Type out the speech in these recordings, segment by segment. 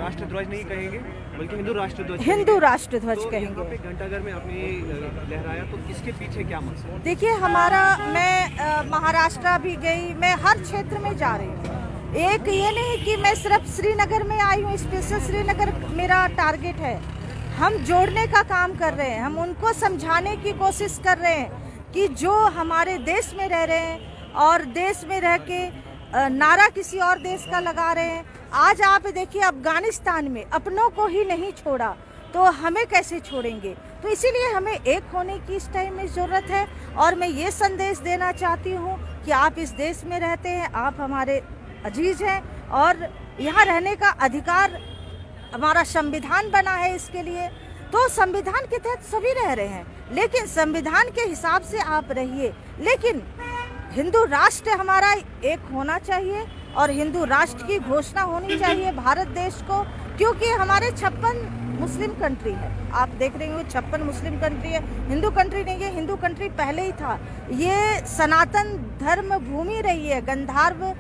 राष्ट्रध्वज नहीं कहेंगे बल्कि हिंदू राष्ट्रध्वज हिंदू राष्ट्रध्वज तो कहेंगे। यहाँ पे घंटाघर में आपने लहराया, तो इसके पीछे क्या मकसद है? देखिए मैं महाराष्ट्र भी गई, मैं हर क्षेत्र में जा रही हूँ। एक ये नहीं कि मैं सिर्फ श्रीनगर में आई हूँ, स्पेशल श्रीनगर मेरा टारगेट है। हम जोड़ने का काम कर रहे हैं, हम उनको समझाने की कोशिश कर रहे हैं कि जो हमारे देश में रह रहे हैं और देश में रह के नारा किसी और देश का लगा रहे हैं। आज आप देखिए अफगानिस्तान में अपनों को ही नहीं छोड़ा तो हमें कैसे छोड़ेंगे। तो इसीलिए हमें एक होने की इस टाइम में ज़रूरत है। और मैं ये संदेश देना चाहती हूँ कि आप इस देश में रहते हैं, आप हमारे अजीज हैं और यहाँ रहने का अधिकार हमारा संविधान बना है इसके लिए। तो संविधान के तहत सभी रह रहे हैं, लेकिन संविधान के हिसाब से आप रहिए। लेकिन हिंदू राष्ट्र हमारा एक होना चाहिए और हिंदू राष्ट्र की घोषणा होनी चाहिए भारत देश को, क्योंकि हमारे 56 मुस्लिम कंट्री है। आप देख रहे हो 56 मुस्लिम कंट्री है, हिंदू कंट्री नहीं है। हिंदू कंट्री पहले ही था। ये सनातन धर्म भूमि रही है। गंधर्व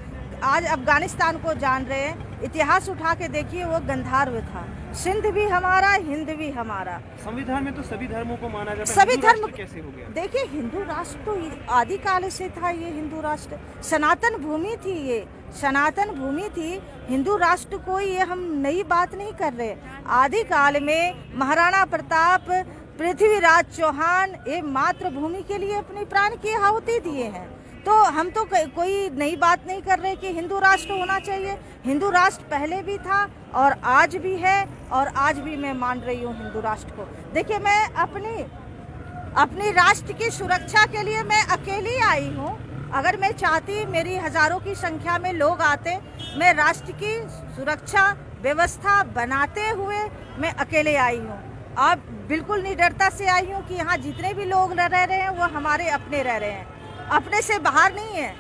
आज अफगानिस्तान को जान रहे हैं, इतिहास उठा के देखिए, वो गंधर्व था। सिंध भी हमारा, हिंद भी हमारा। संविधान में तो सभी धर्मों को माना जाता है, सभी हिंदू धर्म राष्ट्र कैसे हो गया? देखिए हिंदू राष्ट्र तो आदिकाल से था। ये हिंदू राष्ट्र सनातन भूमि थी, ये सनातन भूमि थी। हिंदू राष्ट्र को ये हम नई बात नहीं कर रहे। आदिकाल में महाराणा प्रताप, पृथ्वीराज चौहान ये मातृभूमि के लिए अपनी प्राण की आहुति दिए हैं। तो हम तो कोई नई बात नहीं कर रहे कि हिंदू राष्ट्र होना चाहिए। हिंदू राष्ट्र पहले भी था और आज भी है, और आज भी मैं मान रही हूँ हिंदू राष्ट्र को। देखिए मैं अपनी राष्ट्र की सुरक्षा के लिए मैं अकेली आई हूँ। अगर मैं चाहती, मेरी हजारों की संख्या में लोग आते, मैं राष्ट्र की सुरक्षा व्यवस्था बनाते हुए मैं अकेले आई हूँ। अब बिल्कुल निडरता से आई हूँ कि यहाँ जितने भी लोग रह रहे हैं वो हमारे अपने रह रहे हैं, अपने से बाहर नहीं है।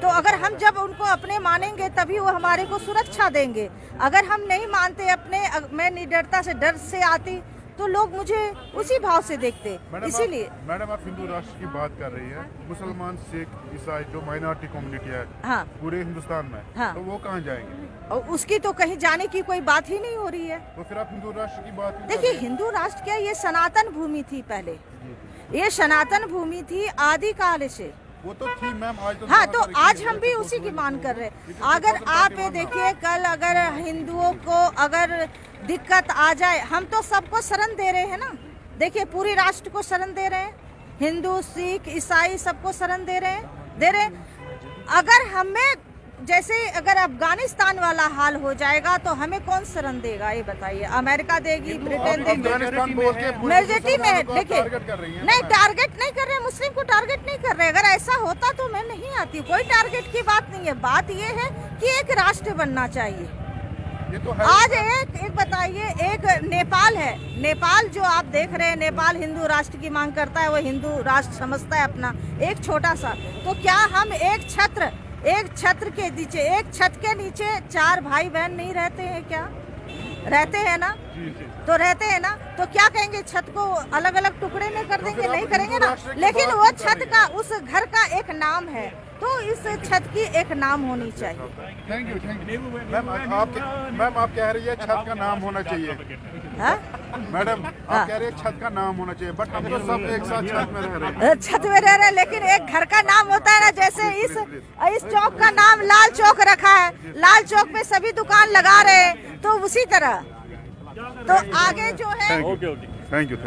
तो अगर हम जब उनको अपने मानेंगे तभी वो हमारे को सुरक्षा देंगे। अगर हम नहीं मानते अपने, मैं निडरता से डर से आती तो लोग मुझे उसी भाव से देखते। इसीलिए मैडम आप हिंदू राष्ट्र की बात कर रही है, मुसलमान, सिख, ईसाई जो माइनॉरिटी कम्युनिटी है हाँ पूरे हिंदुस्तान में, हाँ, तो वो कहाँ जाएंगे? और उसकी तो कहीं जाने की कोई बात ही नहीं हो रही है। तो फिर आप हिंदू राष्ट्र की बात देखिए हिंदू राष्ट्र क्या, ये सनातन भूमि थी पहले, ये सनातन भूमि थी आदिकाल से। वो तो थी मैम, आज तो हाँ, तो आज हम भी उसी की मांग कर रहे हैं। अगर आप ये देखिए, कल अगर हिंदुओं को अगर दिक्कत आ जाए, हम तो सबको शरण दे रहे हैं ना। देखिए पूरे राष्ट्र को शरण दे रहे हैं, हिंदू, सिख, ईसाई सबको शरण दे रहे हैं। अगर हमें जैसे अगर अफगानिस्तान वाला हाल हो जाएगा तो हमें कौन शरण देगा, ये बताइए? अमेरिका देगी, ब्रिटेन देगी। मेजोरिटी में देखिए, नहीं टारगेट नहीं कर रहे, मुस्लिम को टारगेट नहीं कर रहे। अगर ऐसा होता तो मैं नहीं आती। कोई टारगेट की बात नहीं है। बात ये है कि एक राष्ट्र बनना चाहिए। ये तो है। आज एक बताइए, एक नेपाल है, नेपाल जो आप देख रहे हैं, नेपाल हिंदू राष्ट्र की मांग करता है, वो हिंदू राष्ट्र समझता है अपना, एक छोटा सा। तो क्या हम एक छत्र के नीचे, एक छत के नीचे 4 भाई बहन नहीं रहते हैं क्या? रहते हैं ना? तो रहते हैं ना। तो क्या कहेंगे, छत को अलग अलग टुकड़े में कर देंगे? नहीं करेंगे ना। लेकिन वो छत का, उस घर का एक नाम है, तो इस छत की एक नाम होनी चाहिए। Thank you. मैम आप कह रही है छत का नाम होना चाहिए। मैडम आप कह रही है छत का नाम होना चाहिए, बट हम तो सब एक साथ छत में रह रहे हैं। छत में रह रहे हैं, लेकिन एक घर का नाम होता है ना। जैसे इस चौक का नाम लाल चौक रखा है, लाल चौक पे सभी दुकान लगा रहे हैं, तो उसी तरह तो आगे जो है। Thank you.